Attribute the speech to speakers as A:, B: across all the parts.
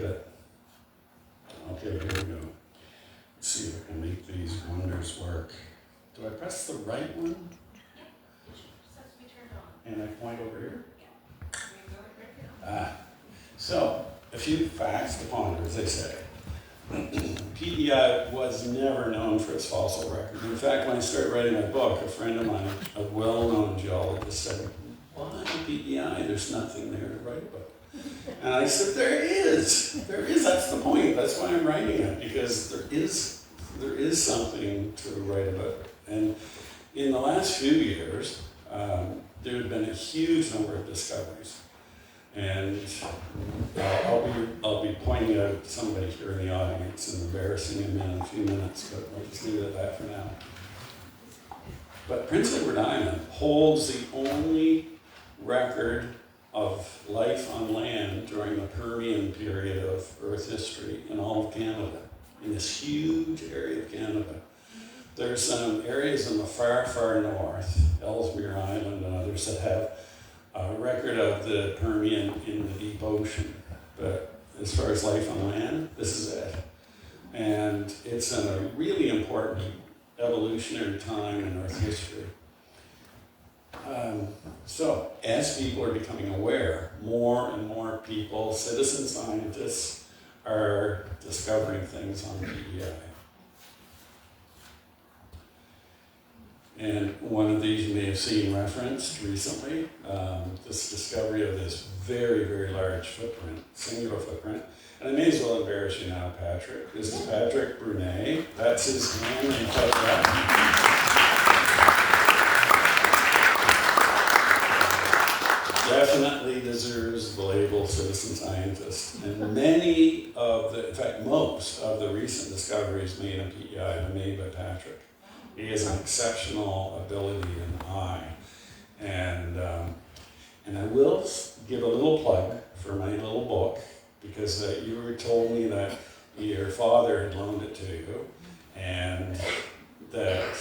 A: at it. Okay, here we go. Let's see if I can make these wonders work. Do I press the right one? And I point over here? So, a few facts to ponder, as they say. PEI was never known for its fossil record. In fact, when I started writing my book, a friend of mine, a well-known geologist, said, "Why PEI? There's nothing there to write about." And I said, there is, that's the point. That's why I'm writing it, because there is something to write about. And in the last few years, there have been a huge number of discoveries. And I'll be pointing out somebody here in the audience and embarrassing him in a few minutes, but I'll just leave it at that for now. But Prince Edward Island holds the only record of life on land during the Permian period of Earth history in all of Canada, in this huge area of Canada. There's some areas in the far, far north, Ellesmere Island and others, that have a record of the Permian in the deep ocean. But as far as life on land, this is it. And it's a really important evolutionary time in Earth history. So, as people are becoming aware, more and more people, citizen scientists, are discovering things on PEI. And one of these you may have seen referenced recently, this discovery of this very, very large footprint, singular footprint. And I may as well embarrass you now, Patrick. This is Patrick Brunet. That's his hand in photograph. Definitely deserves the label citizen scientist. And many of the, in fact, most of the recent discoveries made in PEI were made by Patrick. He has an exceptional ability and eye. And I will give a little plug for my little book, because you were told me that your father had loaned it to you, and that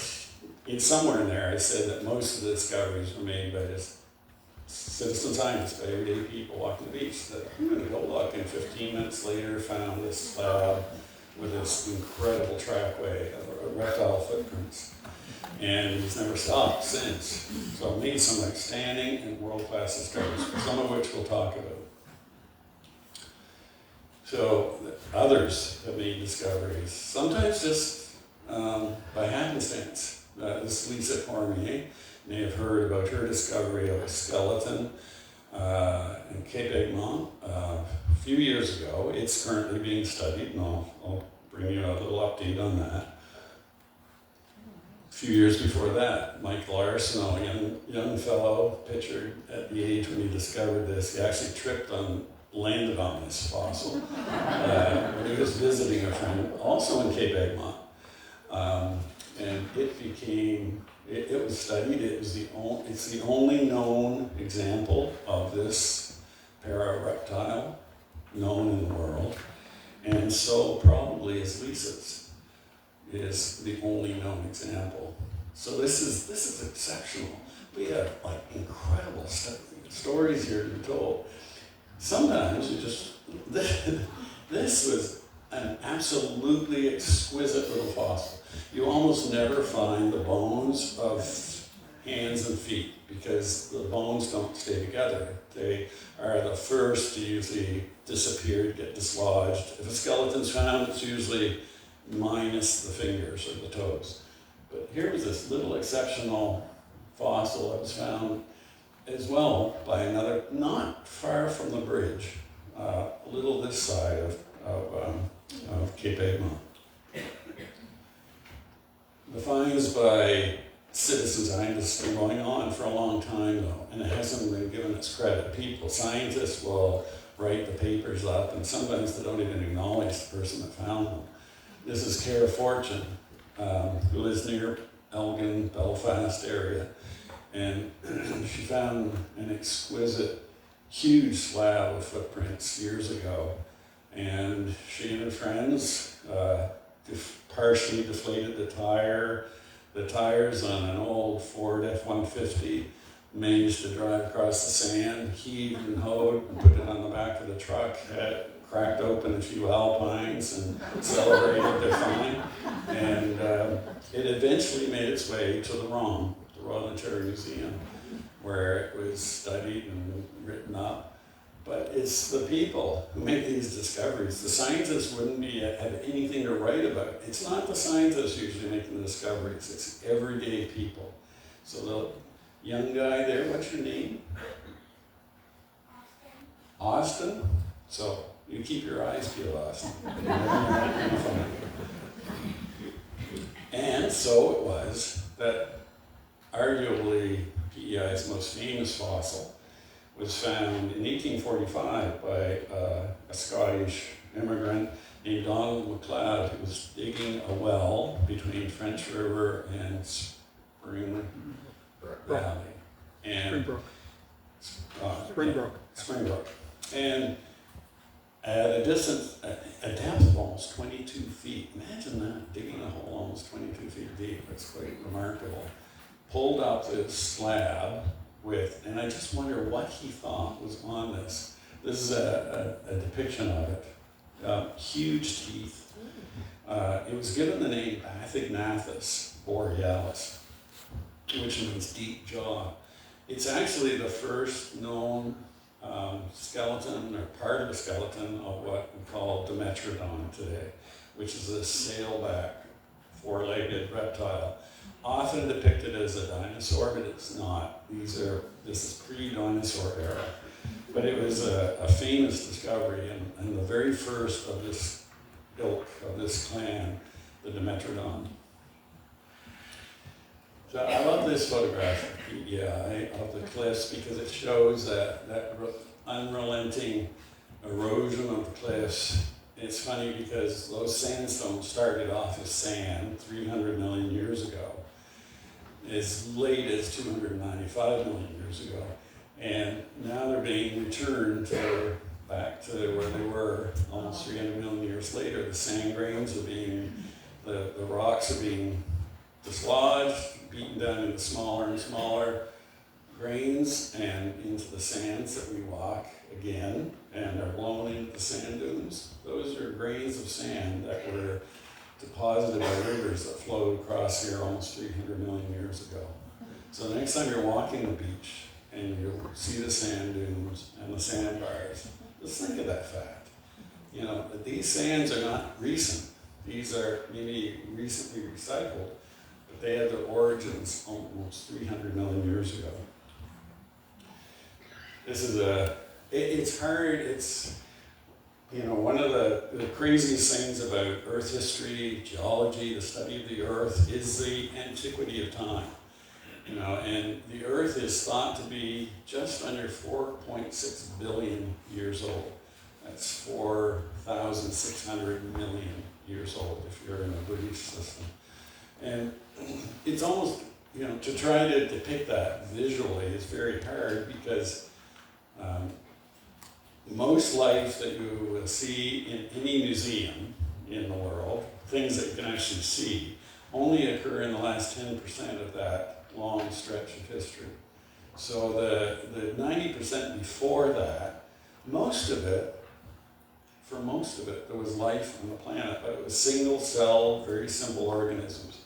A: somewhere in there I said that most of the discoveries were made by just citizen scientists, by everyday people walking the beach. That I'm going to go look, and 15 minutes later found this slab with this incredible trackway of reptile footprints. And he's never stopped since. So I've made some outstanding and world-class discoveries, some of which we'll talk about. So others have made discoveries, sometimes just by happenstance. This Lisa Cormier may have heard about her discovery of a skeleton in Cape Egmont a few years ago. It's currently being studied, and I'll bring you a little update on that. A few years before that, Michael Arsenault, a young fellow, pictured at the age when he discovered this, he actually landed on this fossil when he was visiting a friend, also in Cape Egmont. And it was studied. It's the only known example of this para-reptile known in the world. And so probably is Lisa's, is the only known example. So this is exceptional. We have like incredible stories here to be told. Sometimes this was an absolutely exquisite little fossil. You almost never find the bones of hands and feet, because the bones don't stay together. They are the first to usually disappear, get dislodged. If a skeleton's found, it's usually minus the fingers or the toes. But here was this little exceptional fossil that was found as well by another, not far from the bridge, a little this side of Cape Egmont. The finds by citizen scientists have been going on for a long time though, and it hasn't been given its credit. Scientists will write the papers up, and sometimes they don't even acknowledge the person that found them. This is Cara Fortune, who lives near Elgin, Belfast area. And she found an exquisite, huge slab of footprints years ago. And she and her friends partially deflated the tires on an old Ford F-150, managed to drive across the sand, heaved and hoed, and put it on the back of the truck, had cracked open a few alpines and celebrated their find. And it eventually made its way to the ROM, the Royal Ontario Museum, where it was studied and written up. But it's the people who make these discoveries. The scientists wouldn't have anything to write about. It's not the scientists usually making the discoveries, it's everyday people. So the young guy there, what's your name? Austin? So you keep your eyes peeled, Austin. And so it was that arguably PEI's most famous fossil was found in 1845 by a Scottish immigrant named Donald MacLeod, who was digging a well between French River and Spring Valley. And Springbrook. And at a distance, a depth of almost 22 feet. Imagine that, digging a hole almost 22 feet deep. It's quite remarkable. Pulled up this slab with, and I just wonder what he thought was on this. This is a depiction of it. Huge teeth. It was given the name Bathignathus borealis, which means deep jaw. It's actually the first known skeleton, or part of the skeleton, of what we call Dimetrodon today, which is a sailback, four-legged reptile. Often depicted as a dinosaur, but it's not. This is pre-dinosaur era. But it was a famous discovery, and the very first of this ilk, of this clan, the Dimetrodon. So I love this photograph of PEI of the cliffs because it shows that unrelenting erosion of the cliffs. It's funny because those sandstones started off as sand 300 million years ago, as late as 295 million years ago. And now they're being returned back to where they were almost 300 million years later. The sand grains are being, the rocks are being dislodged, beaten down into smaller and smaller grains and into the sands that we walk again, and are blown into the sand dunes. Those are grains of sand that were deposited by rivers that flowed across here almost 300 million years ago. So the next time you're walking the beach and you see the sand dunes and the sandbars, just think of that fact. You know, that these sands are not recent. These are maybe recently recycled, but they had their origins almost 300 million years ago. This is it's hard, it's, you know, one of the craziest things about Earth history, geology, the study of the Earth, is the antiquity of time. You know, and the Earth is thought to be just under 4.6 billion years old. That's 4,600 million years old if you're in a British system. And it's almost, you know, to try to depict that visually is very hard because most life that you will see in any museum in the world, things that you can actually see, only occur in the last 10% of that long stretch of history. So the 90% before that, for most of it, there was life on the planet, but it was single-cell, very simple organisms.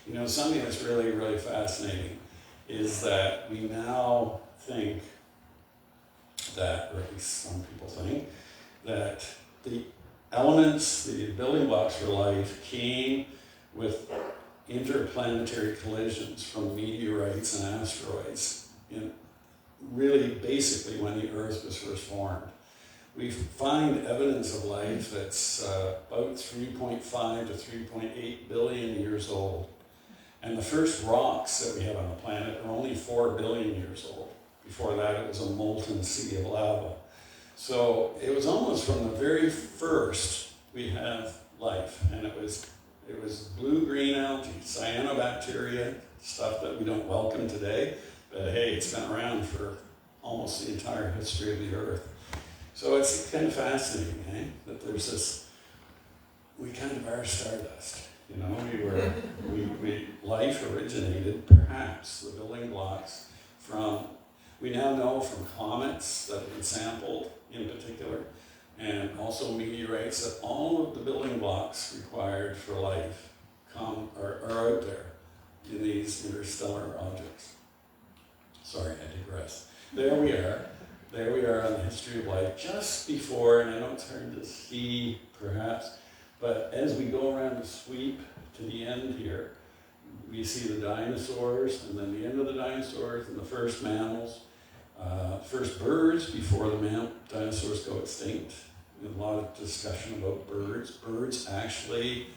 A: You know, something that's really, really fascinating is that we now think that, or at least some people think, that the elements, the building blocks for life came with interplanetary collisions from meteorites and asteroids, really basically when the Earth was first formed. We find evidence of life that's about 3.5 to 3.8 billion years old. And the first rocks that we have on the planet are only 4 billion years old. Before that, it was a molten sea of lava. So it was almost from the very first we have life, and it was blue-green algae, cyanobacteria, stuff that we don't welcome today, but hey, it's been around for almost the entire history of the Earth. So it's kind of fascinating, eh? That there's this, we kind of are stardust, you know, life originated, perhaps, the building blocks from, we now know from comets that have been sampled in particular, and also meteorites, that all of the building blocks required for life are out there in these interstellar objects. Sorry, I digress. There we are on the history of life, just before, and I know it's hard to see perhaps, but as we go around the sweep to the end here, we see the dinosaurs, and then the end of the dinosaurs, and the first mammals, first birds before the dinosaurs go extinct. There's a lot of discussion about birds. Birds actually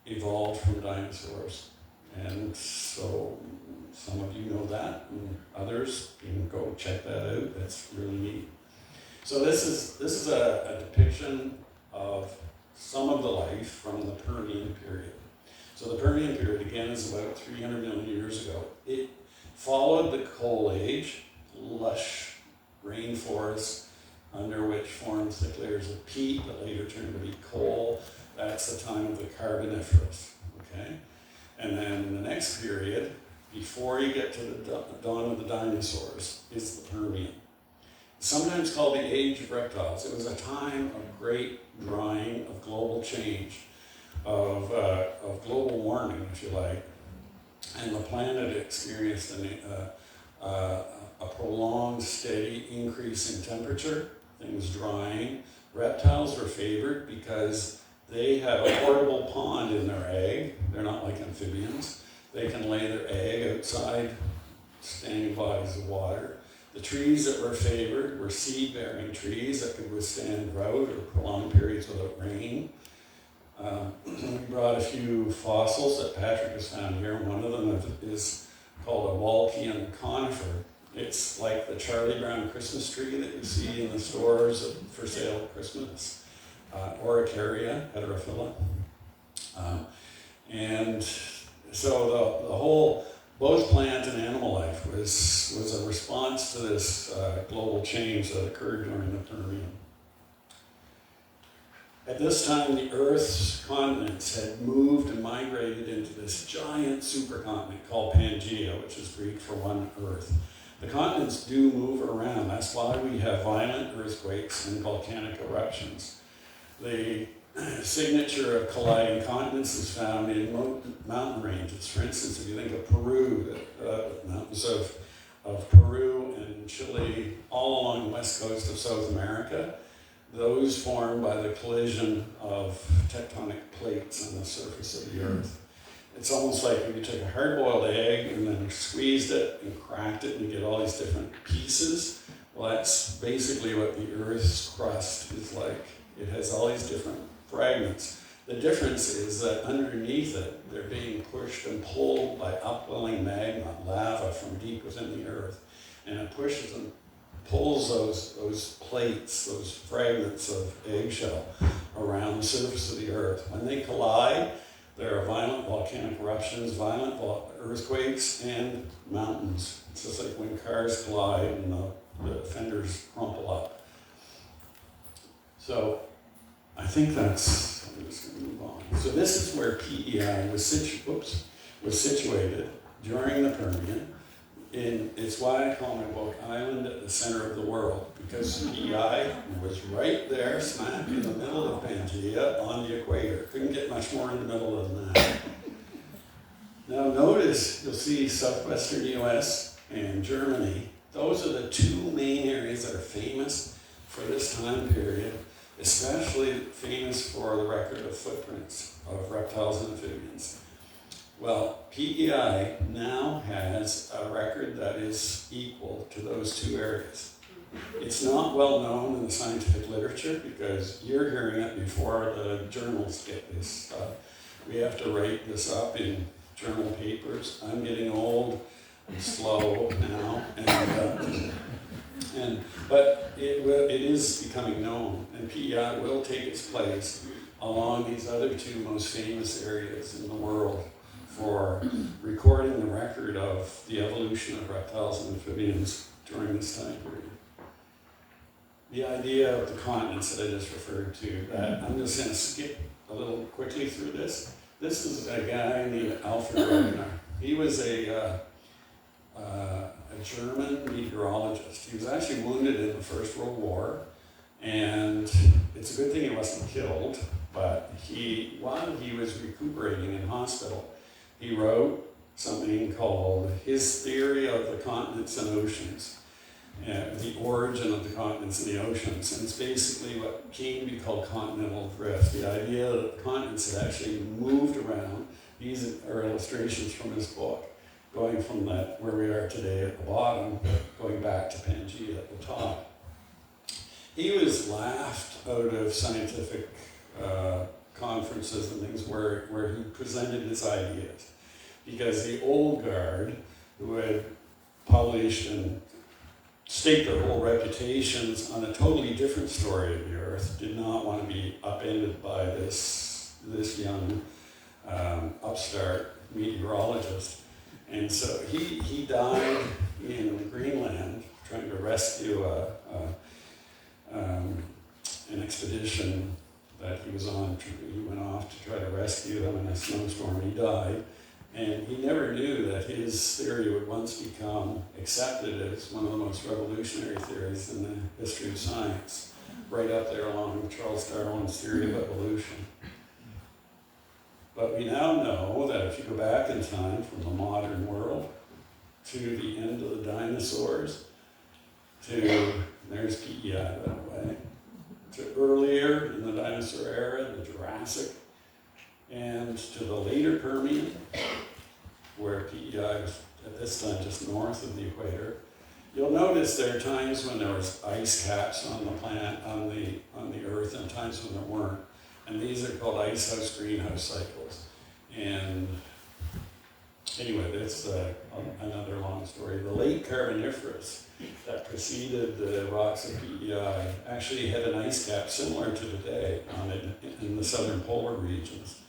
A: evolved from dinosaurs, and so some of you know that, and others, you can go check that out. That's really neat. So this is a depiction of some of the life from the Permian period. So the Permian period, again, is about 300 million years ago. It followed the Coal Age, lush rainforests under which formed thick layers of peat that later turned to be coal. That's the time of the Carboniferous, okay? And then in the next period, before you get to the dawn of the dinosaurs, is the Permian. Sometimes called the Age of Reptiles. It was a time of great drying, of global change, of global warming, if you like. And the planet experienced a prolonged, steady increase in temperature, things drying. Reptiles were favored because they have a portable pond in their egg. They're not like amphibians. They can lay their egg outside standing bodies of water. The trees that were favored were seed-bearing trees that could withstand drought or prolonged periods without rain. We brought a few fossils that Patrick has found here. One of them is called a Walkian conifer. It's like the Charlie Brown Christmas tree that you see in the stores for sale at Christmas. Oricaria, heterophylla. And so the whole, both plant and animal life was a response to this global change that occurred during the Permian. At this time, the Earth's continents had moved and migrated into this giant supercontinent called Pangaea, which is Greek for one Earth. The continents do move around. That's why we have violent earthquakes and volcanic eruptions. The signature of colliding continents is found in mountain ranges. For instance, if you think of Peru, the mountains of Peru and Chile, all along the west coast of South America, those formed by the collision of tectonic plates on the surface of the Earth. It's almost like if you took a hard-boiled egg and then squeezed it and cracked it and you get all these different pieces. Well, that's basically what the Earth's crust is like. It has all these different fragments. The difference is that underneath it, they're being pushed and pulled by upwelling magma, lava from deep within the Earth. And it pushes and pulls those plates, those fragments of eggshell around the surface of the Earth. When they collide, there are violent volcanic eruptions, violent earthquakes, and mountains. It's just like when cars collide and the fenders crumple up. So I think I'm just going to move on. So this is where PEI was situated during the Permian. It's why I call my book Island at the Center of the World, because PEI was right there, smack in the middle of Pangaea on the equator. Couldn't get much more in the middle than that. Now notice, you'll see southwestern US and Germany. Those are the two main areas that are famous for this time period, especially famous for the record of footprints of reptiles and amphibians. Well, PEI now has a record that is equal to those two areas. It's not well known in the scientific literature because you're hearing it before the journals get this stuff. We have to write this up in journal papers. I'm getting old and slow now, but it is becoming known, and PEI will take its place along these other two most famous areas in the world for recording the record of the evolution of reptiles and amphibians during this time period. The idea of the continents that I just referred to, I'm just going to skip a little quickly through this. This is a guy named Alfred Wegener. He was a German meteorologist. He was actually wounded in the First World War, and it's a good thing he wasn't killed, but while he was recuperating in hospital, he wrote something called his theory of the continents and oceans, the origin of the continents and the oceans. And it's basically what came to be called continental drift, the idea that the continents had actually moved around. These are illustrations from his book, going from that where we are today at the bottom, going back to Pangaea at the top. He was laughed out of scientific conferences and things where he presented his ideas, because the old guard, who had published and staked their whole reputations on a totally different story of the Earth, did not want to be upended by this young upstart meteorologist. And so he died in Greenland trying to rescue an expedition that he was on. He went off to try to rescue them in a snowstorm. He died. And he never knew that his theory would once become accepted as one of the most revolutionary theories in the history of science, right up there along with Charles Darwin's theory of evolution. But we now know that if you go back in time from the modern world to the end of the dinosaurs, to, there's PEI by the way, to earlier in the dinosaur era, the Jurassic, and to the later Permian, where PEI was at this time just north of the equator, you'll notice there are times when there was ice caps on the planet, on the Earth, and times when there weren't. And these are called icehouse greenhouse cycles. And anyway, that's another long story. The late Carboniferous that preceded the rocks of PEI actually had an ice cap similar to today in the southern polar regions.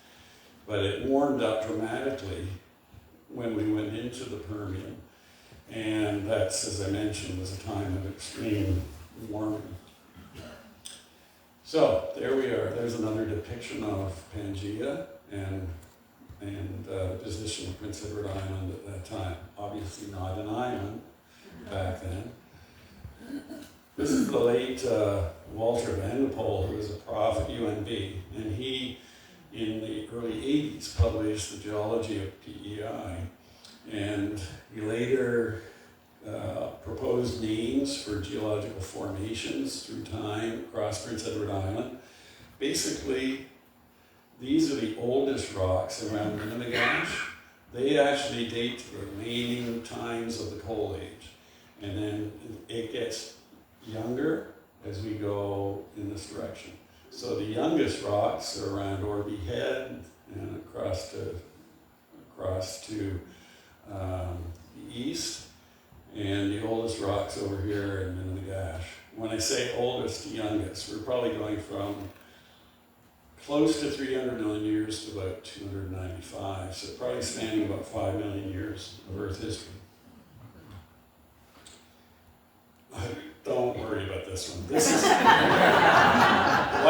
A: But it warmed up dramatically when we went into the Permian. And that's, as I mentioned, was a time of extreme warming. So there we are. There's another depiction of Pangaea and the position of Prince Edward Island at that time. Obviously not an island back then. This is the late Walter Van de Poel, who was a prof at UNB, and he, in the early 80s, published the geology of PEI, and he later proposed names for geological formations through time across Prince Edward Island. Basically, these are the oldest rocks around Winnipeg. They actually date to the waning times of the Coal Age, and then it gets younger as we go in this direction. So the youngest rocks are around Orby Head and across to the east, and the oldest rocks over here in Winnipeg. When I say oldest to youngest, we're probably going from close to 300 million years to about 295, so probably spanning about 5 million years of Earth history. Don't worry about this one. This is what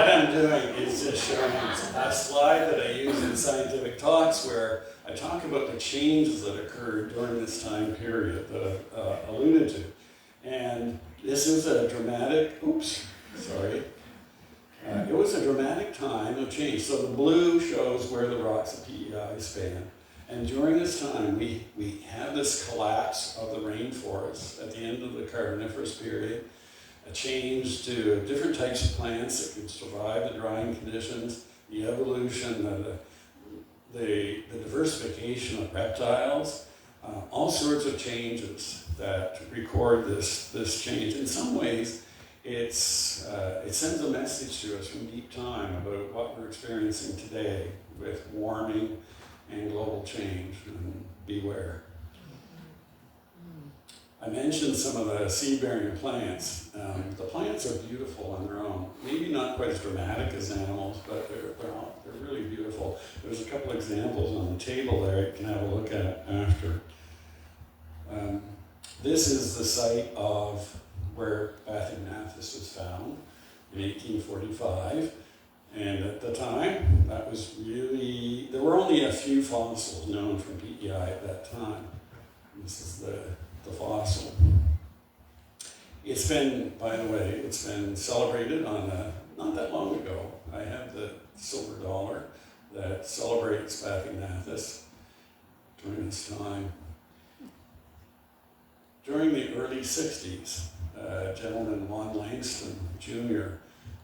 A: I'm doing is just showing a slide that I use in scientific talks where I talk about the changes that occurred during this time period that I alluded to. And this is a dramatic, it was a dramatic time of change. So the blue shows where the rocks of PEI span. And during this time, we have this collapse of the rainforests at the end of the Carboniferous period, a change to different types of plants that could survive the drying conditions, the evolution, the diversification of reptiles, all sorts of changes that record this change. In some ways, it sends a message to us from deep time about what we're experiencing today with warming and global change, and beware. I mentioned some of the seed-bearing plants. The plants are beautiful on their own. Maybe not quite as dramatic as animals, but they're really beautiful. There's a couple examples on the table there you can have a look at after. This is the site of where Bathognathus was found in 1845. And at the time, that was really, there were only a few fossils known from PEI at that time. This is the fossil. It's been, by the way, it's been celebrated on not that long ago. I have the silver dollar that celebrates Paphnakis during this time. During the early 60s, a gentleman, Lon Langston Jr.,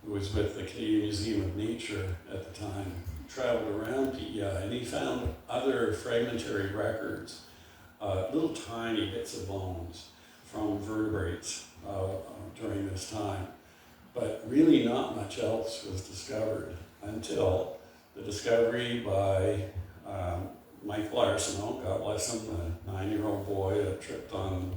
A: who was with the Canadian Museum of Nature at the time, traveled around PEI, and he found other fragmentary records, little tiny bits of bones from vertebrates during this time. But really not much else was discovered until the discovery by Michael Arsenault, God bless him, a 9-year-old boy that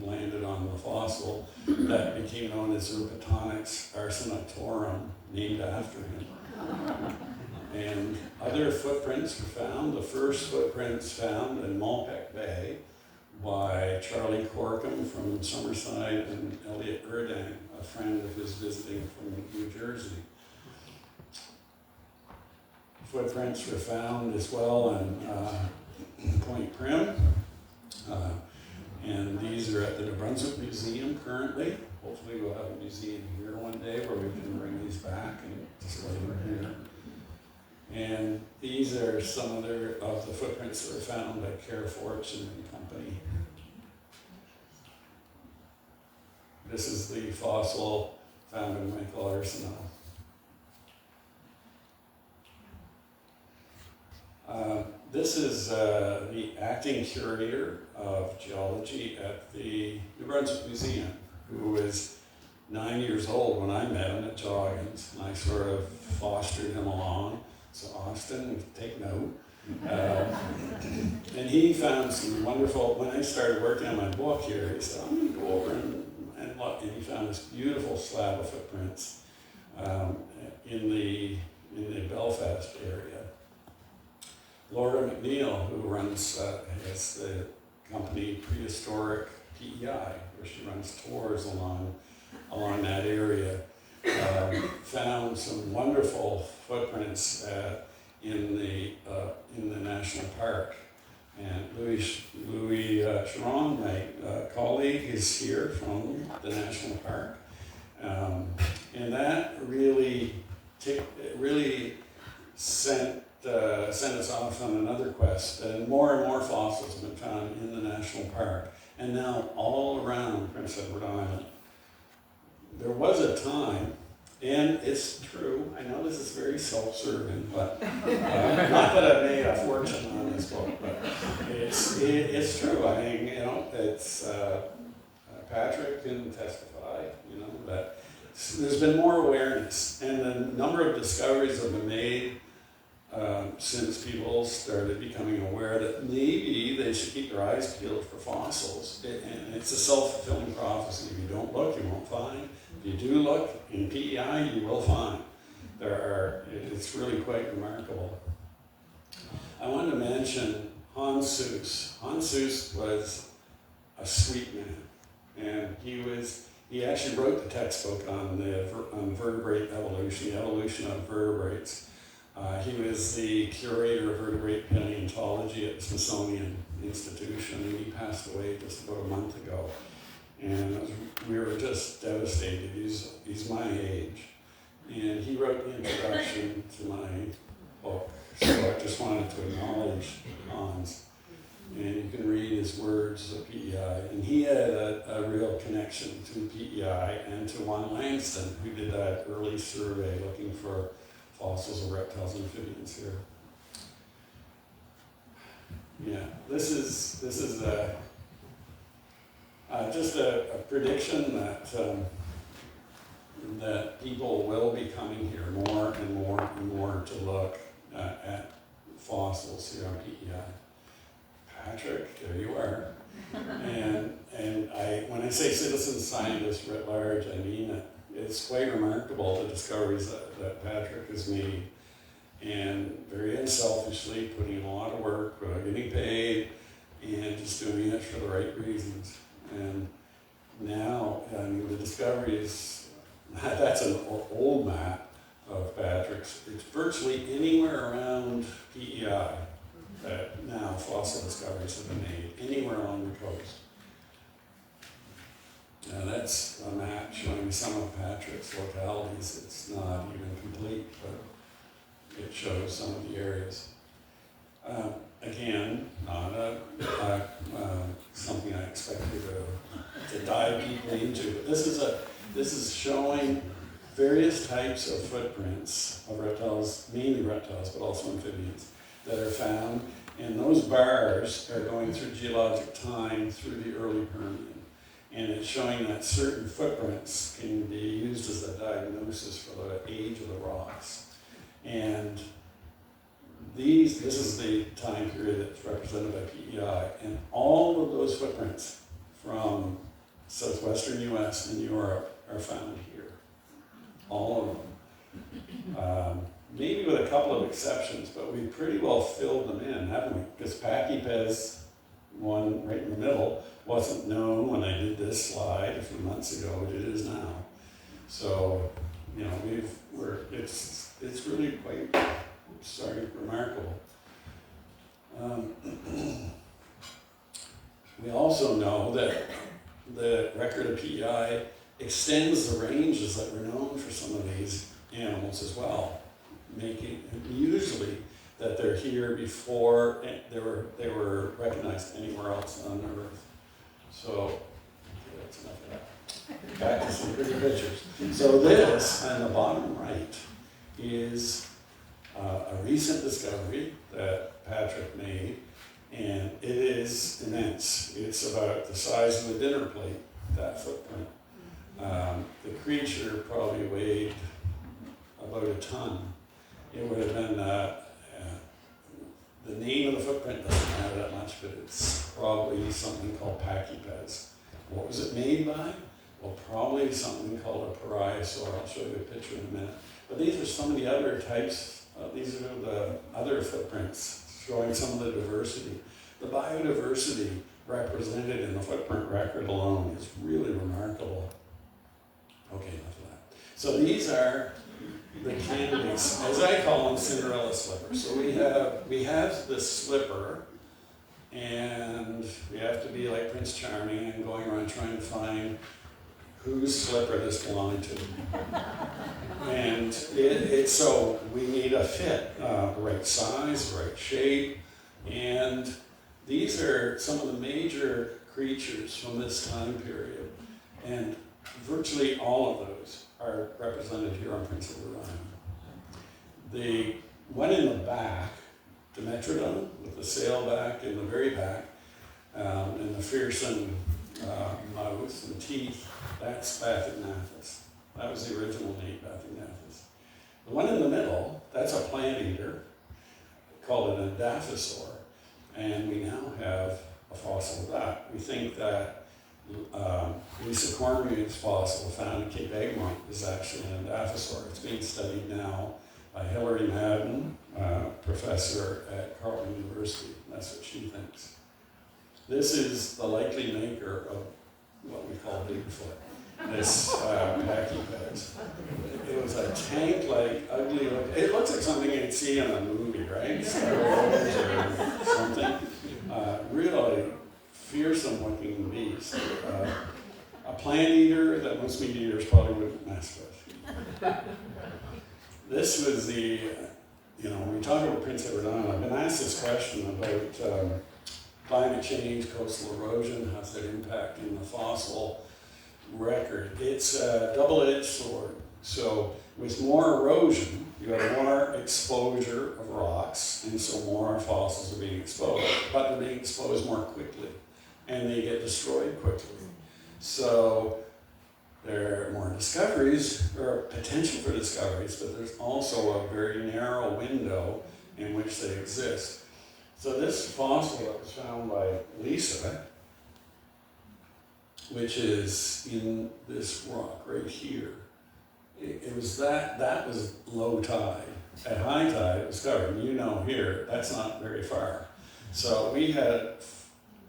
A: landed on the fossil that became known as Erpetonax arsenatorum, named after him. And other footprints were found. The first footprints found in Malpeque Bay by Charlie Corkum from Summerside and Elliot Erdang, a friend of his visiting from New Jersey. Footprints were found as well in Point Prim, and these are at the New Brunswick Museum currently. Hopefully we'll have a museum here one day where we can bring these back and display them here. And these are some other of the footprints that were found by Care Fortune and Company. This is the fossil found in Michael Arsenault. This is the acting curator of geology at the New Brunswick Museum, who was 9 years old when I met him at Joggins, and I sort of fostered him along. So Austin, take note. And he found some wonderful, when I started working on my book here, he said, I'm going to go over and look, and he found this beautiful slab of footprints in the Belfast area. Laura McNeil, who runs has the company Prehistoric PEI, where she runs tours along that area, found some wonderful footprints in the national park. And Louis Chiron, my colleague, is here from the national park, and that really sent us off on another quest. And more fossils have been found in the national park, and now all around Prince Edward Island. There was a time, and it's true, I know this is very self-serving, but not that I've made a fortune on this book, but it's true. I mean, it's Patrick can testify, that there's been more awareness, and the number of discoveries have been made since people started becoming aware that maybe they should keep their eyes peeled for fossils. And it's a self-fulfilling prophecy. If you don't look, you won't find. If you do look in PEI, you will find. It's really quite remarkable. I wanted to mention Hans Suess. Hans Suess was a sweet man, and he actually wrote the textbook on vertebrate evolution, the evolution of vertebrates. He was the curator of vertebrate paleontology at the Smithsonian Institution, and he passed away just about a month ago. And we were just devastated. He's my age. And he wrote the introduction to my book. So I just wanted to acknowledge Hans. And you can read his words of PEI. And he had a real connection to PEI and to Lon Langston, who did that early survey looking for fossils of reptiles and amphibians here. Yeah, this is just a prediction that people will be coming here more and more to look at fossils here on PEI. Patrick, there you are. and when I say citizen scientists writ large, I mean it. It's quite remarkable, the discoveries that Patrick has made, and very unselfishly putting in a lot of work without getting paid, and just doing it for the right reasons. And now, the discoveries, that's an old map of Patrick's. It's virtually anywhere around PEI that now fossil discoveries have been made, anywhere along the coast. Now that's a map showing some of Patrick's localities. It's not even complete, but it shows some of the areas. Again, not something I expected to dive deeply into, but this is showing various types of footprints of reptiles, mainly reptiles, but also amphibians, that are found, and those bars are going through geologic time through the early Permian. And it's showing that certain footprints can be used as a diagnosis for the age of the rocks. And this is the time period that's represented by PEI, and all of those footprints from southwestern US and Europe are found here. All of them. Maybe with a couple of exceptions, but we pretty well filled them in, haven't we? Because Pachypes, one right in the middle, wasn't known when I did this slide a few months ago, but it is now. So, you know, it's really quite, remarkable. We also know that the record of PEI extends the ranges that were known for some of these animals as well, making usually that they're here before they were recognized anywhere else on Earth. So that's enough of that. Back to some pretty pictures. So this on the bottom right is a recent discovery that Patrick made, and it is immense. It's about the size of a dinner plate, that footprint. The creature probably weighed about a ton. It would have been, the name of the footprint doesn't matter that much, but it's probably something called Pachypes. What was it made by? Well, probably something called a Paleozoic Era. I'll show you a picture in a minute. But these are some of the other types, these are the other footprints showing some of the diversity. The biodiversity represented in the footprint record alone is really remarkable. Okay, enough of that. So these are the candidates, as I call them, Cinderella slippers. So we have this slipper, and we have to be like Prince Charming and going around trying to find whose slipper this belonged to. And so we need a fit, the right size, the right shape, and these are some of the major creatures from this time period, and virtually all of those are represented here on Prince Edward Island. The one in the back, Dimetrodon, with the sailback in the very back, and the fearsome mouth and teeth, that's Bathynathus. That was the original name, Bathynathus. The one in the middle, that's a plant eater, called an Edaphosaur, and we now have a fossil of that. We think that Lisa Cornrea's fossil found in Cape Egmont is actually an Edaphosaur. It's being studied now by Hilary Madden, professor at Carleton University. That's what she thinks. This is the likely maker of what we call Bigfoot, this Pachypes. It was a tank-like, ugly look. It looks like something you'd see in a movie, right? Star Wars or something. Really fearsome looking beast. A plant eater that most meat eaters probably wouldn't mess with. This was the, when we talk about Prince Edward Island, I've been asked this question about climate change, coastal erosion, how's that impacting the fossil record. It's a double-edged sword. So with more erosion, you have more exposure of rocks, and so more fossils are being exposed, but they're being exposed more quickly, and they get destroyed quickly. So there are more discoveries, or potential for discoveries, but there's also a very narrow window in which they exist. So this fossil that was found by Lisa, which is in this rock right here, it was that was low tide. At high tide, it was covered. And here, that's not very far. So we had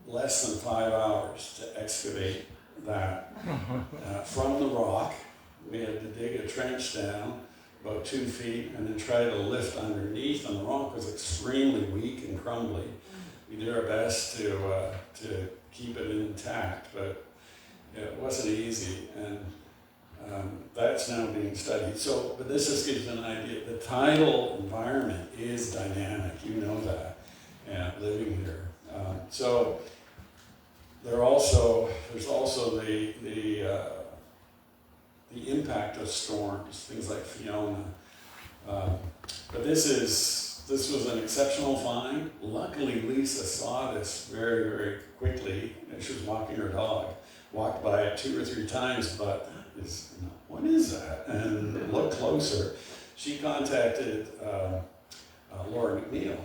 A: less than 5 hours to excavate that from the rock. We had to dig a trench down about 2 feet and then try to lift underneath, and the rock was extremely weak and crumbly. We did our best to keep it intact, but it wasn't easy, and that's now being studied. So, but this just gives you an idea. The tidal environment is dynamic, you know that, living here. So there's also the impact of storms, things like Fiona. But this was an exceptional find. Luckily, Lisa saw this very, very quickly. She was walking her dog, walked by it 2 or 3 times, but what is that? And looked closer. She contacted Laura McNeil.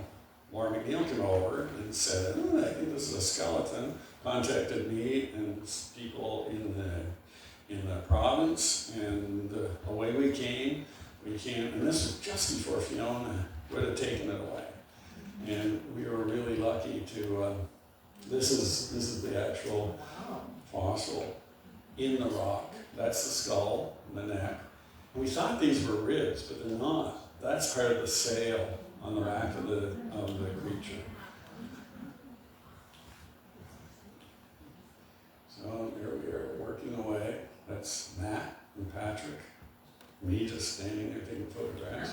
A: Laura McNeil came over and said, "Oh, I think this is a skeleton." Contacted me and people in the province, and away we came. And this was just before Fiona would have taken it away. And we were really lucky to, this is the actual fossil in the rock. That's the skull and the neck. And we thought these were ribs, but they're not. That's part of the sail on the back of the creature. So here we are working away. That's Matt and Patrick. Me just standing there taking photographs.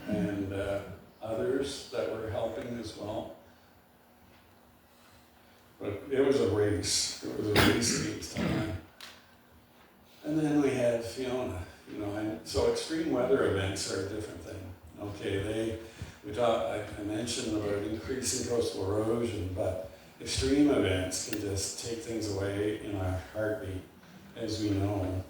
A: And others that were helping as well. But it was a race. It was a race against time. And then we had Fiona, and so extreme weather events are a different thing. Okay, I mentioned about increasing coastal erosion, but extreme events can just take things away in a heartbeat, as we know.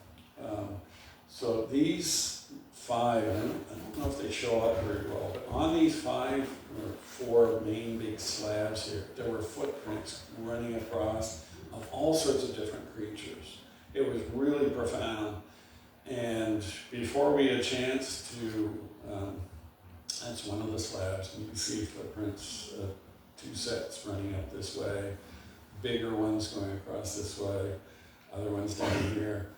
A: So these 5, I don't know if they show up very well, but on these 5 or 4 main big slabs here, there were footprints running across of all sorts of different creatures. It was really profound. And before we had a chance to, that's one of the slabs, and you can see footprints, 2 sets running up this way, bigger ones going across this way, other ones down here.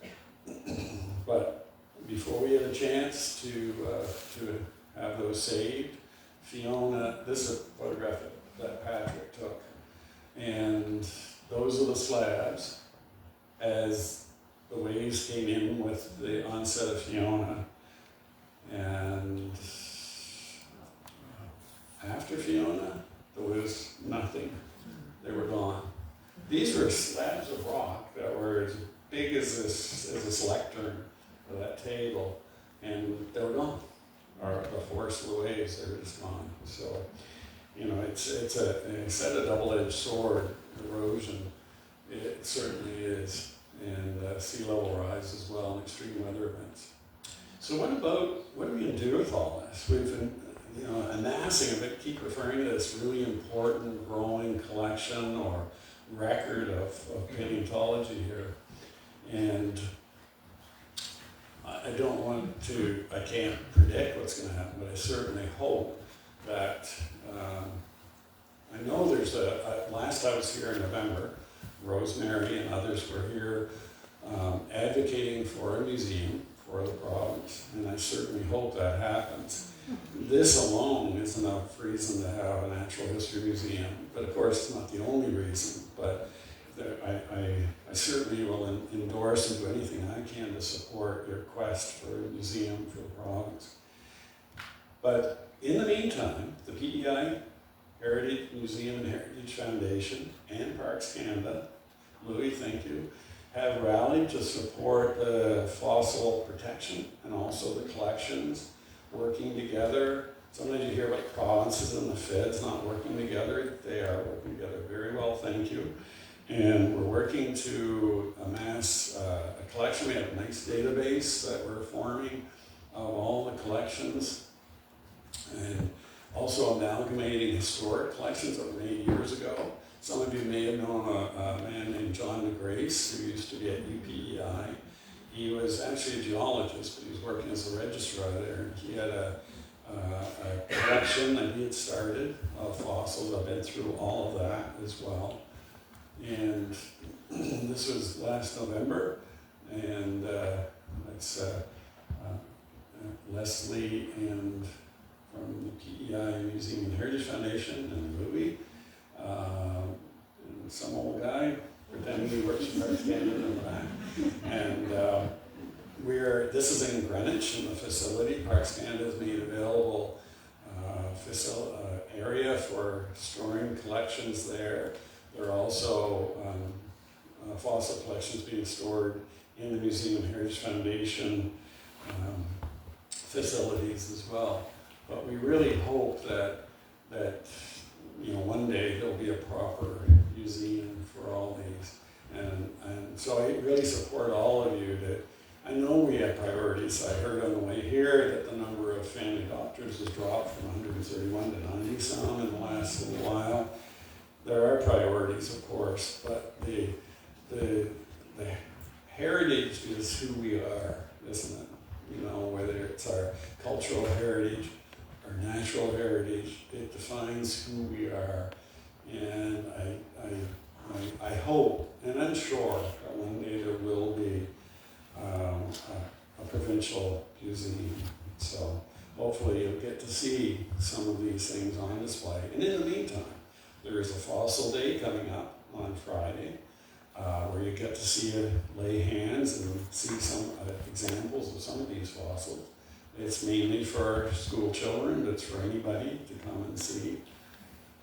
A: But before we had a chance to have those saved, Fiona, this is a photograph that Patrick took, and those are the slabs as the waves came in with the onset of Fiona. And after Fiona, there was nothing. They were gone. These were slabs of rock that were as big as this lectern or that table, and they were gone. Or the force of the waves, they were just gone. So, it's a double-edged sword, erosion. It certainly is, and sea level rise as well, and extreme weather events. So what are we going to do with all this? We've been, amassing, I keep referring to this really important growing collection or record of paleontology here. And I can't predict what's going to happen, but I certainly hope that, I know there's last I was here in November, Rosemary and others were here advocating for a museum for the province, and I certainly hope that happens. This alone is enough reason to have a natural history museum, but of course it's not the only reason, but I certainly will endorse and do anything I can to support your quest for a museum for the province. But in the meantime, the PEI, Heritage Museum and Heritage Foundation, and Parks Canada, Louis, thank you, have rallied to support the fossil protection and also the collections working together. Sometimes you hear about provinces and the feds not working together. They are working together very well, thank you. And we're working to amass a collection. We have a nice database that we're forming of all the collections, and also amalgamating historic collections that were made years ago. Some of you may have known a man named John DeGrace, who used to be at UPEI. He was actually a geologist, but he was working as a registrar there. And he had a collection that he had started of fossils. I've been through all of that as well. And this was last November, and it's Leslie and from the PEI Museum and Heritage Foundation, and Louis, and some old guy pretending he works Canada in the back. And this is in Greenwich in the facility. Parks Canada has made available area for storing collections there. There are also fossil collections being stored in the Museum Heritage Foundation facilities as well. But we really hope that one day there'll be a proper museum for all these. And so I really support all of you that, I know we have priorities. I heard on the way here that the number of family doctors has dropped from 131 to 90 some in the last little while. There are priorities, of course, but the heritage is who we are, isn't it? Whether it's our cultural heritage, our natural heritage, it defines who we are. And I hope, and I'm sure, that one day there will be a provincial museum. So hopefully you'll get to see some of these things on display. And in the meantime, there is a fossil day coming up on Friday, where you get to see lay hands and see some examples of some of these fossils. It's mainly for school children, but it's for anybody to come and see.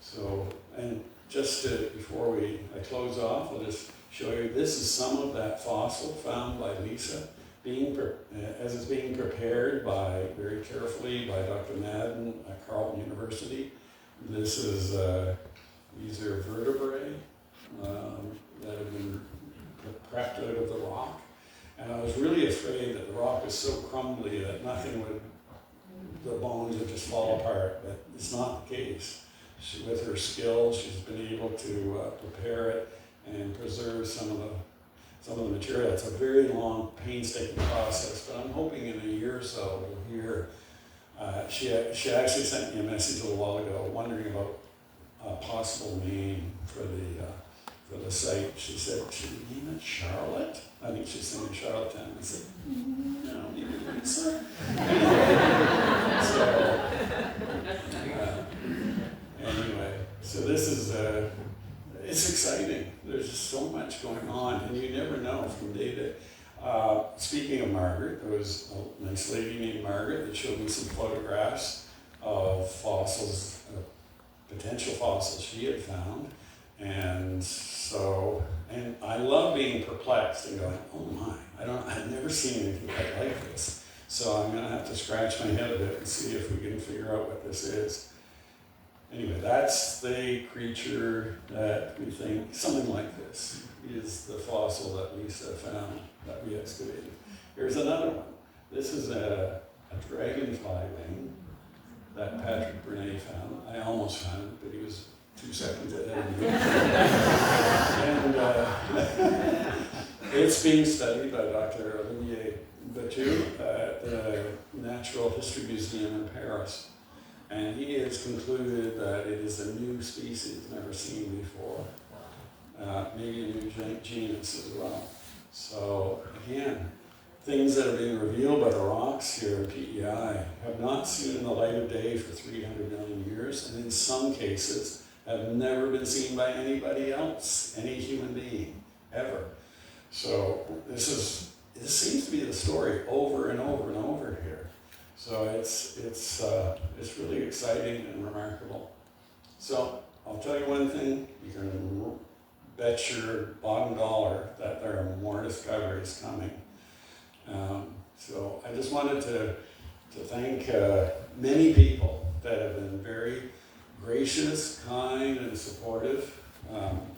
A: So, and before I close off, I'll just show you, this is some of that fossil found by Lisa, as it's being prepared very carefully by Dr. Madden at Carleton University. This is, these are vertebrae that have been prepped out of the rock. And I was really afraid that the rock is so crumbly that the bones would just fall apart, but it's not the case. With her skills, she's been able to prepare it and preserve some of the material. It's a very long, painstaking process, but I'm hoping in a year or so we'll hear. She actually sent me a message a little while ago wondering about a possible name for the site. She said, should we name it Charlotte? I think she's thinking Charlottetown. I said, no, maybe Lisa. Anyway, so this is, it's exciting. There's just so much going on, and you never know from day to day. Speaking of Margaret, there was a nice lady named Margaret that showed me some photographs of fossils, potential fossils she had found. And I love being perplexed and going, oh my, I've never seen anything quite like this. So I'm gonna have to scratch my head a bit and see if we can figure out what this is. Anyway, that's the creature that we think, something like this, is the fossil that Lisa found, that we excavated. Here's another one. This is a dragonfly wing that Patrick Bernay found. I almost found it, but he was 2 seconds ahead of me. And it's being studied by Dr. Olivier Batu at the Natural History Museum in Paris. And he has concluded that it is a new species never seen before. Maybe a new genus as well. So again, things that are being revealed by the rocks here in PEI have not seen the light of day for 300 million years, and in some cases have never been seen by anybody else, any human being, ever. So this seems to be the story over and over and over here. So it's really exciting and remarkable. So I'll tell you one thing, you can bet your bottom dollar that there are more discoveries coming. So I just wanted to thank many people that have been very gracious, kind, and supportive,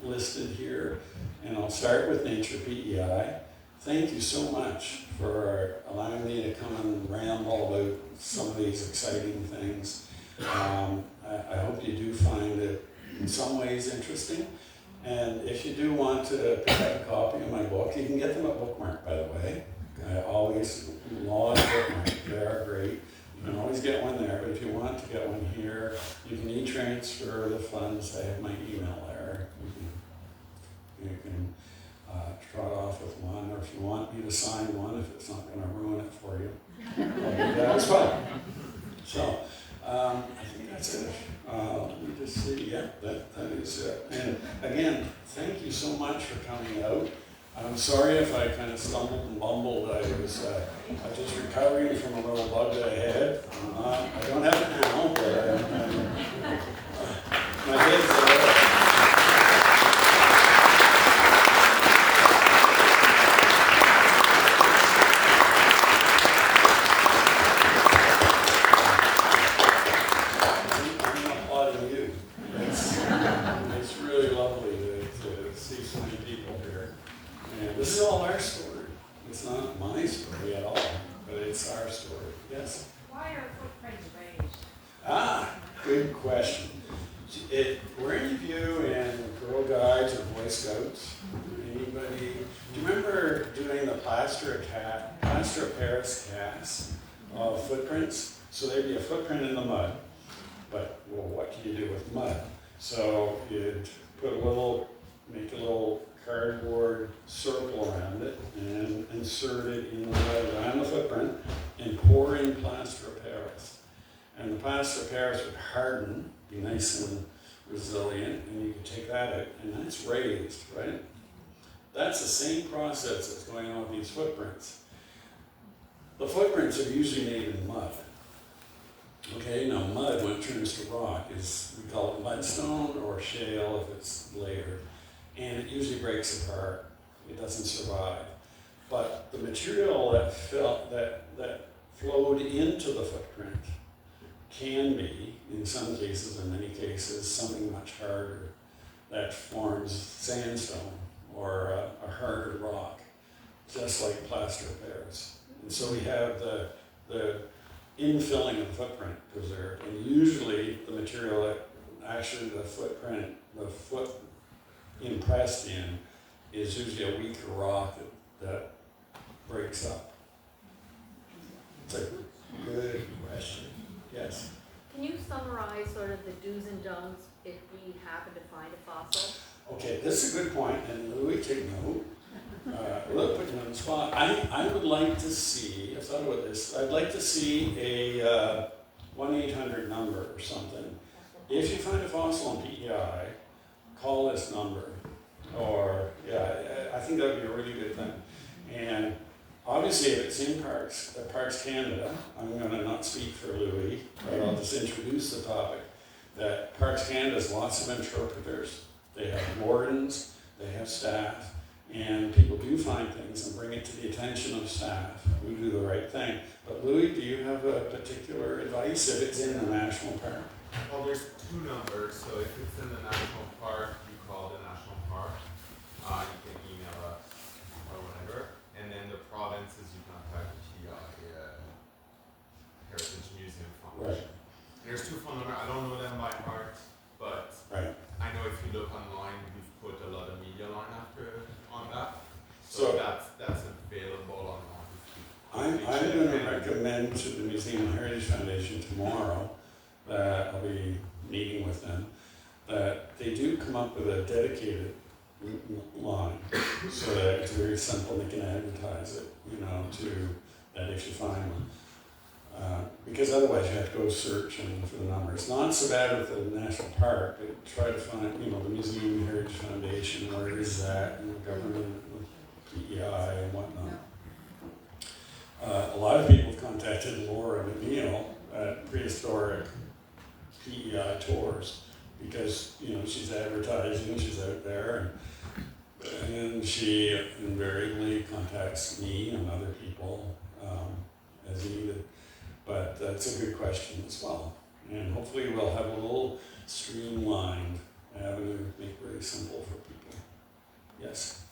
A: listed here. And I'll start with Nature PEI. Thank you so much for allowing me to come and ramble about some of these exciting things. I hope you do find it in some ways interesting. And if you do want to pick up a copy of my book, you can get them at Bookmark, by the way. I always log Bookmark. They are great. You can always get one there, but if you want to get one here, you can e-transfer the funds. I have my email there. You can trot off with one, or if you want me to sign one, if it's not going to ruin it for you, I'll do that as well. So I think that's it. Let me just see. Yeah, that is it. And again, thank you so much for coming out. I'm sorry if I kind of stumbled and bumbled. I was just recovering from a little bug that I had. I don't have it now, but my head's I'm applauding you. It's really lovely to see so many people here. And this is all our story. It's not my story at all, but it's our story. Yes?
B: Why are footprints raised?
A: Good question. Were any of you in Girl Guides or Boy Scouts? Anybody? Do you remember doing the plaster of Paris casts of footprints? So there'd be a footprint in the mud, but well, what can you do with mud? So you'd make a little cardboard circle around it and insert it in the mud around the footprint and pour in plaster of Paris. And the plaster of Paris would harden, be nice and resilient, and you could take that out, and that's raised, right? That's the same process that's going on with these footprints. The footprints are usually made in mud. Okay, now mud, when it turns to rock, we call it mudstone or shale if it's layered. And it usually breaks apart. It doesn't survive. But the material that flowed into the footprint can be, in some cases, in many cases, something much harder that forms sandstone or a harder rock, just like plaster of Paris. And so we have the infilling of the footprint preserved. And usually the material that actually the foot impressed in is usually a weaker rock that breaks up. It's a good question. Yes?
B: Can you summarize sort of the do's and don'ts if we happen to find a fossil?
A: Okay, this is a good point, and Louis, take note. We'll put you on the spot. I would like to see, I've thought about this, I'd like to see a 1-800 number or something. If you find a fossil on PEI, call this number. Or, I think that would be a really good thing. And obviously, if it's in Parks Canada, I'm going to not speak for Louis, but I'll just introduce the topic, that Parks Canada has lots of interpreters. They have wardens, they have staff, and people do find things and bring it to the attention of staff who do the right thing. But Louis, do you have a particular advice if it's in the national park?
C: Well, there's two numbers, so if it's in the national park, you call the national park. You can email us or whatever. And then the provinces, you contact the Heritage Museum Foundation.
A: Right.
C: There's two phone numbers. I don't know them by heart, but
A: Right.
C: I know if you look online, we've put a lot of media line after on that.
A: So
C: that's available online.
A: I'm going to recommend to the Museum and Heritage Foundation tomorrow that I'll be meeting with them, that they do come up with a dedicated line so that it's very simple and they can advertise it, to that if you find one. Because otherwise you have to go searching for the number. It's not so bad with the national park, but try to find, the Museum and Heritage Foundation, where is that, government, PEI and whatnot. A lot of people have contacted Laura McNeil at Prehistoric PEI Tours because, she's advertising, she's out there, and she invariably contacts me and other people as needed. But that's a good question as well. And hopefully we'll have a little streamlined avenue, make it very simple for people. Yes?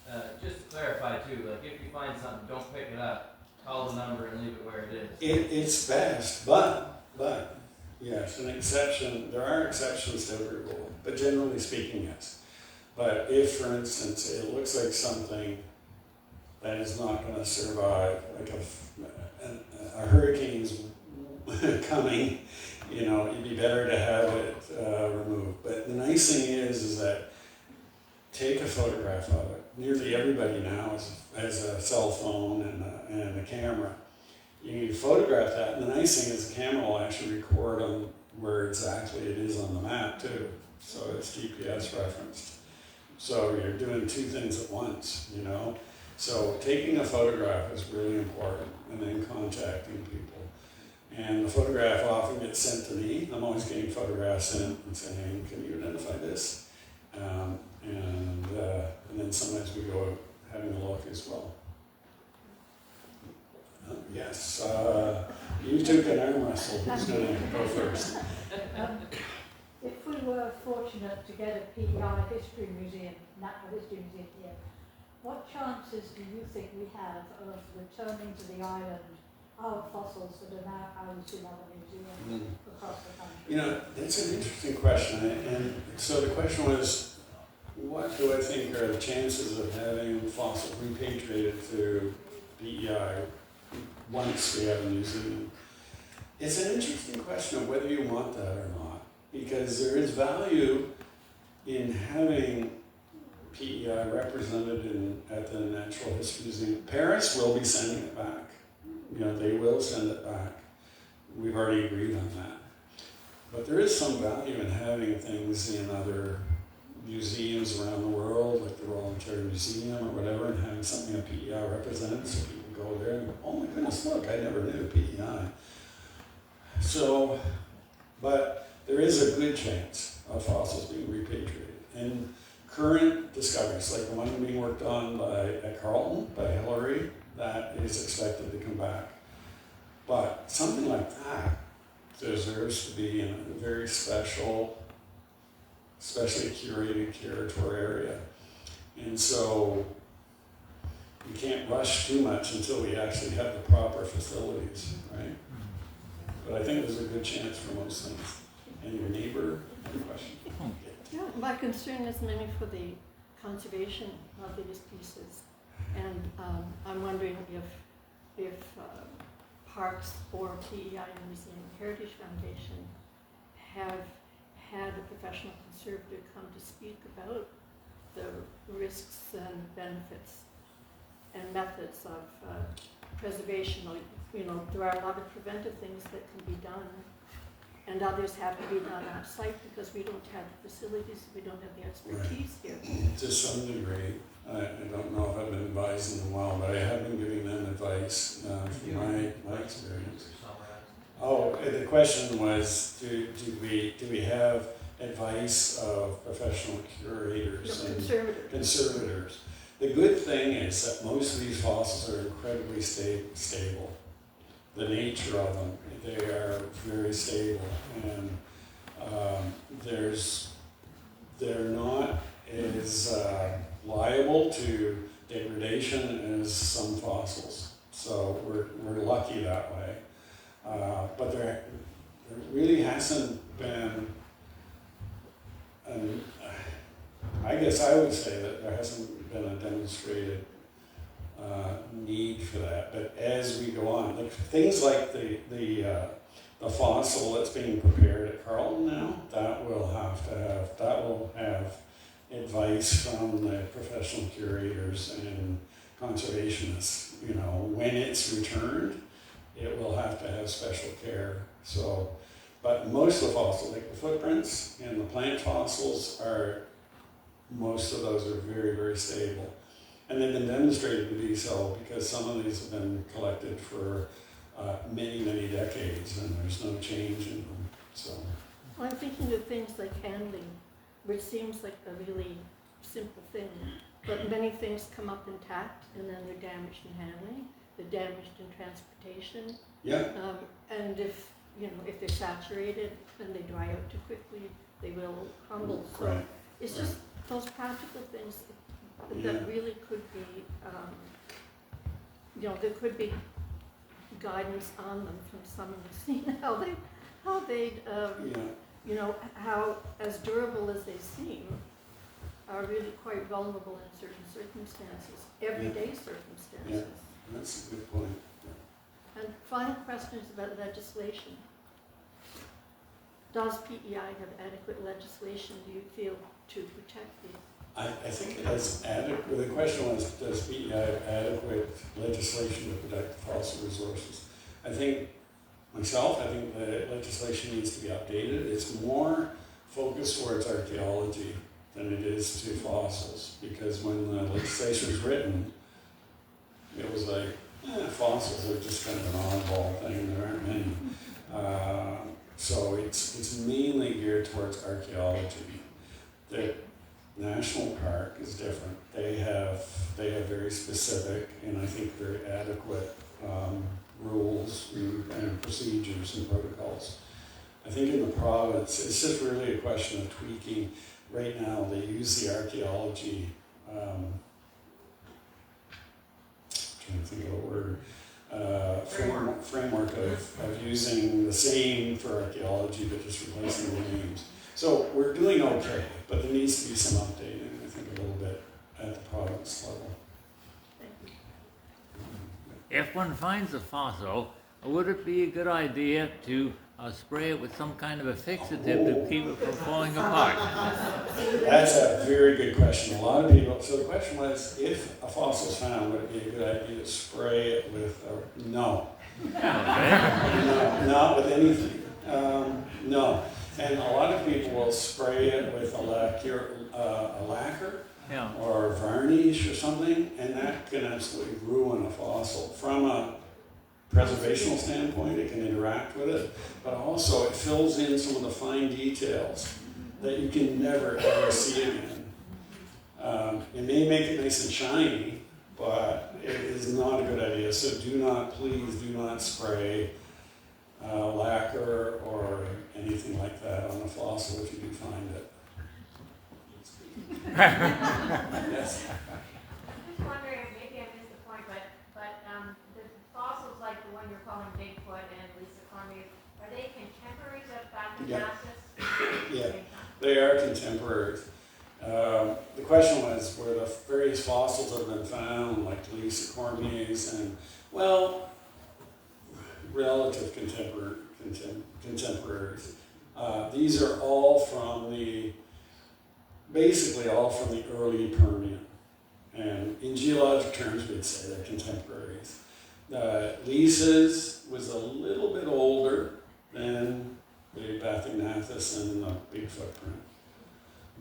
D: Just to clarify too, like if you find something, don't pick it up. Call the number and leave it where it is.
A: It's best, but yes, an exception. There are exceptions to every rule, but generally speaking, yes. But if, for instance, it looks like something that is not going to survive, like a hurricane's coming, it'd be better to have it removed. But the nice thing is that take a photograph of it. Nearly everybody now has a cell phone and a camera. You photograph that, and the nice thing is the camera will actually record on where exactly it is on the map too. So it's GPS referenced. So you're doing two things at once, So taking a photograph is really important, and then contacting people. And the photograph often gets sent to me. I'm always getting photographs sent and saying, can you identify this? And then sometimes we go out having a look as well. Yes, you two can arm wrestle. Who's going to go first?
E: If we were fortunate to get a PEI history museum, natural history museum here, what chances do you think we have of returning to the island our fossils that are now housed in other museums across the country?
A: You know, that's an interesting question. And so the question was, what do I think are the chances of having fossils repatriated to PEI once we have a museum? It's an interesting question of whether you want that or not, because there is value in having PEI represented at the Natural History Museum. Paris will be sending it back. You know, they will send it back. We've already agreed on that. But there is some value in having things in other museums around the world, like the Royal Ontario Museum or whatever, and having something at PEI represented so people go there and go, oh my goodness, look, I never knew PEI. So, but there is a good chance of fossils being repatriated. And current discoveries, like the one being worked on at Carleton by Hillary, that is expected to come back. But something like that deserves to be in a very special, especially curated territory area. And so we can't rush too much until we actually have the proper facilities, right? But I think there's a good chance for most things. And your neighbor, any question?
F: Yeah, my concern is mainly for the conservation of these pieces. And I'm wondering if Parks or PEI and Museum and Heritage Foundation have had a professional conservator come to speak about the risks and benefits and methods of preservation. You know, there are a lot of preventive things that can be done, and others have to be done on site because we don't have the facilities, we don't have the expertise here.
A: To some degree. I don't know if I've been advising them well, but I have been giving them advice from my experience. Oh, the question was, do we have advice of professional curators and conservators? The good thing is that most of these fossils are incredibly stable. The nature of them, they are very stable, and they're not as liable to degradation as some fossils. So we're lucky that way. But there really hasn't been, I guess I would say that there hasn't been a demonstrated need for that. But as we go on, like things like the fossil that's being prepared at Carleton now, that will have advice from the professional curators and conservationists. You know, when it's returned, it will have to have special care. So, but most of the fossils, like the footprints and the plant fossils, most of those are very, very stable. And they've been demonstrated to be so because some of these have been collected for many, many decades, and there's no change in them. So,
F: Well, I'm thinking of things like handling, which seems like a really simple thing, but many things come up intact and then they're damaged in handling, they're damaged in transportation.
A: yeah,
F: And if they're saturated and they dry out too quickly, they will crumble. So
A: right.
F: it's just those practical things that really could be, there could be guidance on them from someone who's seen how how as durable as they seem, are really quite vulnerable in certain circumstances, everyday circumstances.
A: Yeah. That's a good point.
F: And final question is about legislation. Does PEI have adequate legislation, do you feel, to protect these?
A: I think it has adequate. The question was, does PEI have adequate legislation to protect fossil resources? I think the legislation needs to be updated. It's more focused towards archaeology than it is to fossils, because when the legislation was written, it was like, fossils are just kind of an oddball thing, there aren't many. So it's mainly geared towards archaeology. The national park is different. They have very specific and I think very adequate rules and procedures and protocols. I think in the province, it's just really a question of tweaking. Right now, they use the archaeology, trying to think of a word, framework of using the same for archaeology, but just replacing the names. So we're doing okay, but there needs to be some updating, I think, a little bit at the province level.
G: If one finds a fossil, would it be a good idea to spray it with some kind of a fixative to keep it from falling apart?
A: That's a very good question. A lot of people, so the question was, if a fossil is found, would it be a good idea to spray it with, no.
G: Okay.
A: No, not with anything. No. And a lot of people will spray it with a lacquer
G: Yeah.
A: or varnish or something, and that can absolutely ruin a fossil. From a preservational standpoint, it can interact with it, but also it fills in some of the fine details that you can never ever see again. It may make it nice and shiny, but it is not a good idea. So please do not spray lacquer or anything like that on a fossil if you do find it. Yes.
B: I'm just wondering, maybe I missed the point, but the fossils like the one you're calling Bigfoot and Lisa Cormier, are they contemporaries of Bathanasis?
A: Yeah, they are contemporaries. The question was, were the various fossils that have been found, like Lisa Cormier's and, well, relative contemporaries. These are all basically all from the early Permian. And in geologic terms, we'd say they're contemporaries. Lisa's was a little bit older than the Bathanasis and the big footprint.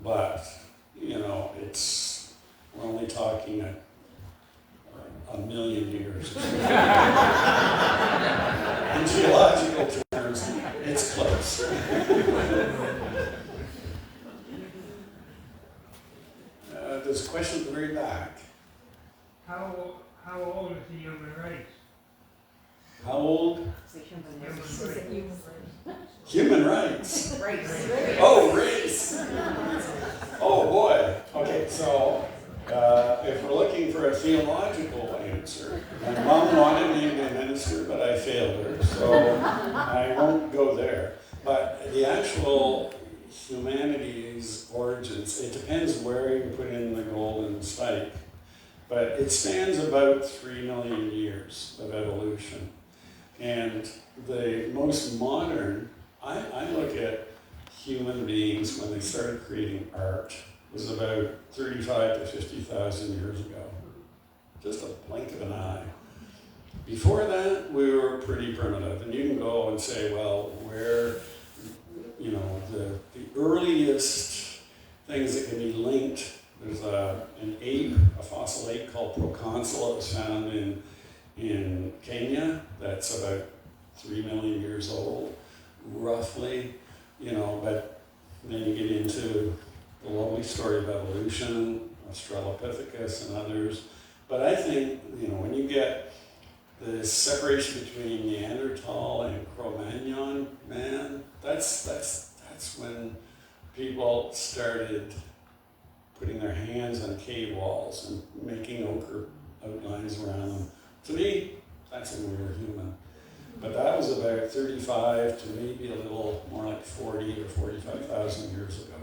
A: But, we're only talking a million years. In geological terms, it's close. There's a question at the very back.
H: How old is the human race?
A: How old? Human rights.
B: Race.
A: Oh, race. Oh, boy. Okay, so if we're looking for a theological answer, my mom wanted me to be a minister, but I failed her, so I won't go there. But the actual humanity's origins, it depends where you put in the golden spike, but it spans about 3 million years of evolution. And the most modern, I look at human beings when they started creating art, was about 35 to 50,000 years ago. Just a blink of an eye. Before that, we were pretty primitive. And you can go and say, well, where, the earliest things that can be linked, there's an ape, a fossil ape called Proconsul that was found in Kenya. That's about 3 million years old, roughly, but then you get into the lovely story of evolution, Australopithecus and others. But I think, when you get the separation between Neanderthal and Cro-Magnon man, that's when people started putting their hands on cave walls and making ochre outlines around them. To me, that's when we were human. But that was about 35 to maybe a little more like 40 or 45,000 years ago.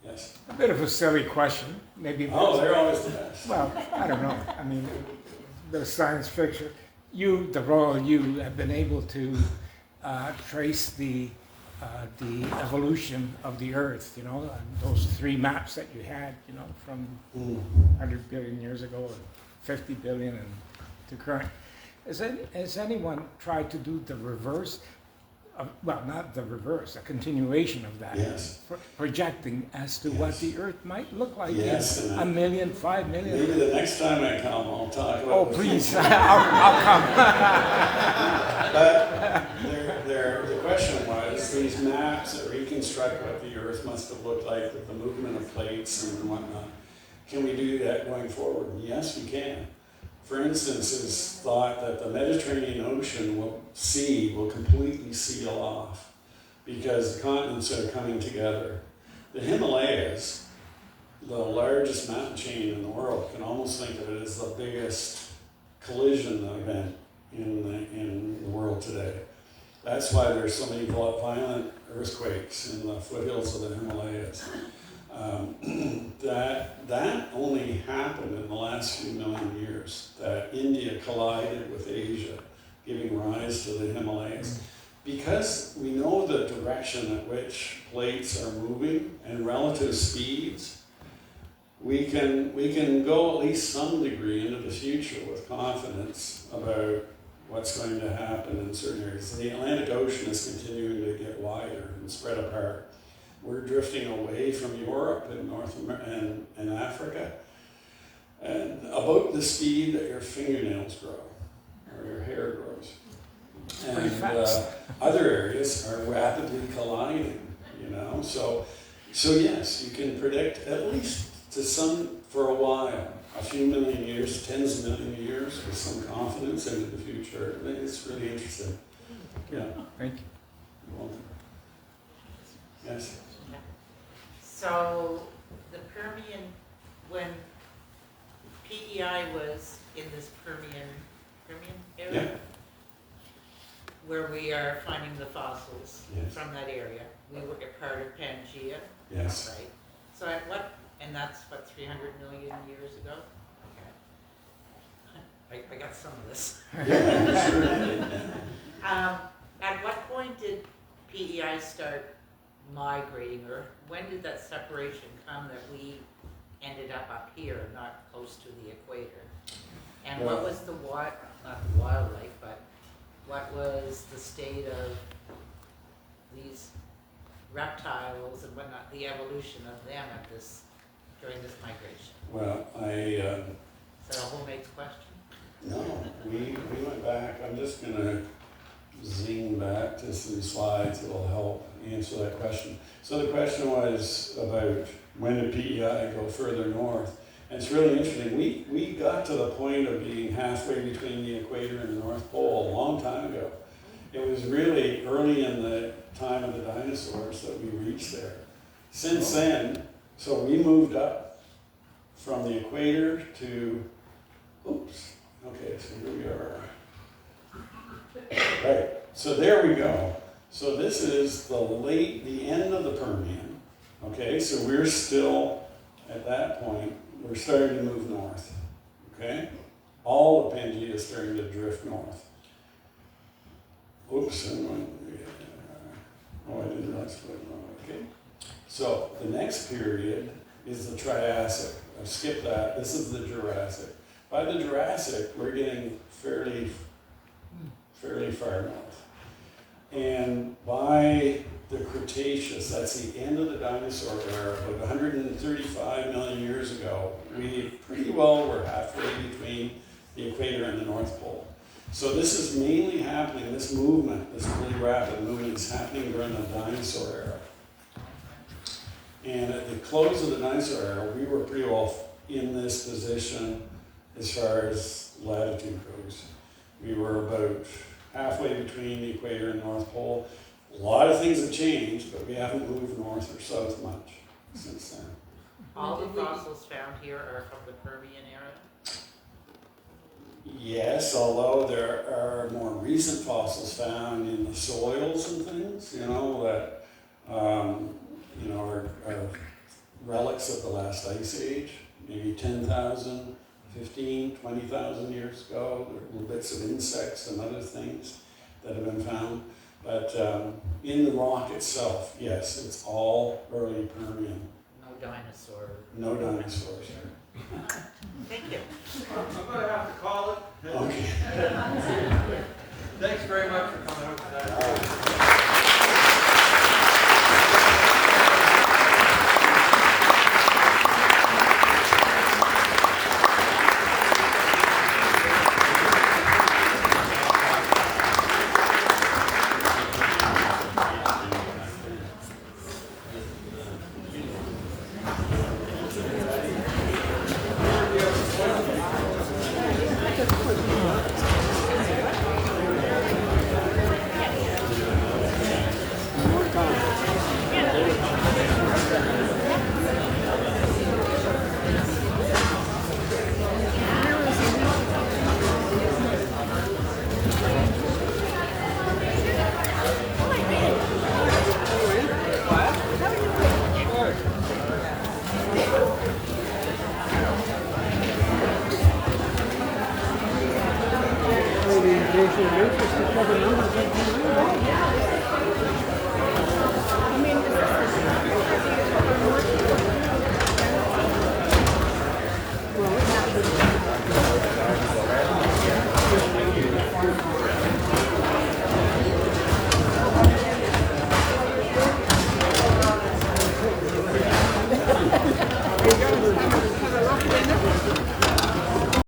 A: Yes?
H: A bit of a silly question, maybe.
A: Oh, they're always the best.
H: Well, I don't know. I mean, the science fiction. You, the royal you, have been able to trace the evolution of the Earth, and those 3 maps that you had, from 100 billion years ago, or 50 billion, and to current. Has anyone tried to do the reverse? well, not the reverse, a continuation of that.
A: Yes.
H: Projecting as to what the Earth might look like
A: Yes,
H: in
A: and
H: 1 million, 5 million.
A: Maybe the next time I come, I'll talk about.
H: Oh, please, I'll come.
A: But the question was, these maps that reconstruct what the Earth must have looked like with the movement of plates and whatnot, can we do that going forward? Yes, we can. For instance, it's thought that the Mediterranean Ocean will completely seal off because the continents are coming together. The Himalayas, the largest mountain chain in the world, can almost think of it as the biggest collision event in the world today. That's why there's so many violent earthquakes in the foothills of the Himalayas. That only happened in the last few million years, that India collided with Asia, giving rise to the Himalayas. Because we know the direction at which plates are moving and relative speeds, we can go at least some degree into the future with confidence about what's going to happen in certain areas. The Atlantic Ocean is continuing to get wider and spread apart. We're drifting away from Europe and North America and Africa, and about the speed that your fingernails grow or your hair grows. And other areas are rapidly colliding, you know. So yes, you can predict at least for a while, a few million years, tens of million years, with some confidence into the future. It's really interesting. Yeah.
H: Thank you.
A: You're welcome. Yes.
I: So the Permian, when PEI was in this Permian Era,
A: Yeah.
I: where we are finding the fossils
A: Yes.
I: from that area, we were a part of Pangea,
A: Yes.
I: right? So at what, and that's what, 300 million years ago? Okay. I got some of this.
A: Yeah, sure.
I: At what point did PEI start migrating, or when did that separation come that we ended up here, not close to the equator? And what was the not the wildlife, but what was the state of these reptiles and whatnot, the evolution of them during this migration?
A: Well,
I: Is that a homemade question?
A: no, we went back. I'm just going to zing back to some slides that will help answer that question. So the question was about when did PEI go further north? And it's really interesting. We got to the point of being halfway between the equator and the North Pole a long time ago. It was really early in the time of the dinosaurs that we reached there. Since then, so we moved up from the equator to, okay, so here we are. Right, so there we go. So this is the end of the Permian. Okay, so we're still at that point, we're starting to move north. Okay, all of Pangea is starting to drift north. Oops, I didn't realize what wrong. Okay, so the next period is the Triassic. I've skipped that. This is the Jurassic. By the Jurassic, we're getting fairly far north. And by the Cretaceous, that's the end of the dinosaur era, about 135 million years ago, we pretty well were halfway between the equator and the North Pole. So this is mainly happening, this movement, this really rapid movement is happening during the dinosaur era. And at the close of the dinosaur era, we were pretty well in this position as far as latitude goes. We were about halfway between the equator and North Pole. A lot of things have changed, but we haven't moved north or south much since then.
I: All the fossils found here are from the Permian era?
A: Yes, although there are more recent fossils found in the soils and things, that are relics of the last ice age, maybe 10,000, 15, 20,000 years ago. There are little bits of insects and other things that have been found. But in the rock itself, yes, it's all early Permian.
I: No dinosaur.
A: No dinosaurs.
I: Thank you.
D: I'm going to have to call it.
A: Okay.
D: Thanks very much for coming out tonight.